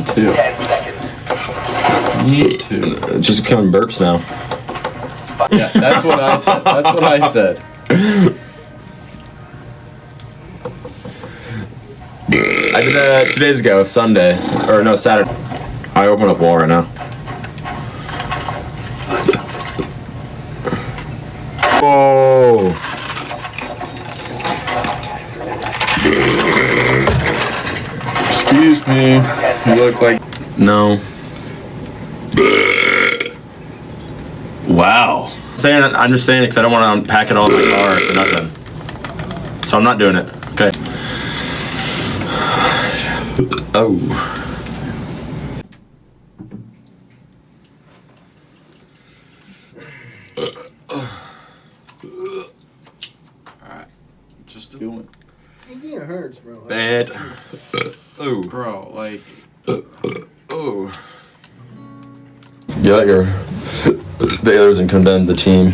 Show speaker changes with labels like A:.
A: Me too.
B: 10 seconds.
A: Me too.
C: Just becoming burps now.
A: Yeah, that's what I said. That's what I said.
C: I did that 2 days ago, Sunday. Or no, Saturday. I open up wall right now. Whoa.
A: Excuse me. You look like.
C: No. Wow. I'm just saying it because I don't want to unpack it all in my car for nothing. So I'm not doing it. Okay. Oh.
A: Alright. Just doing.
D: It hurts, bro.
C: Bad. Oh.
A: Bro, like.
C: Oh. Yeah, the others and condemn the team.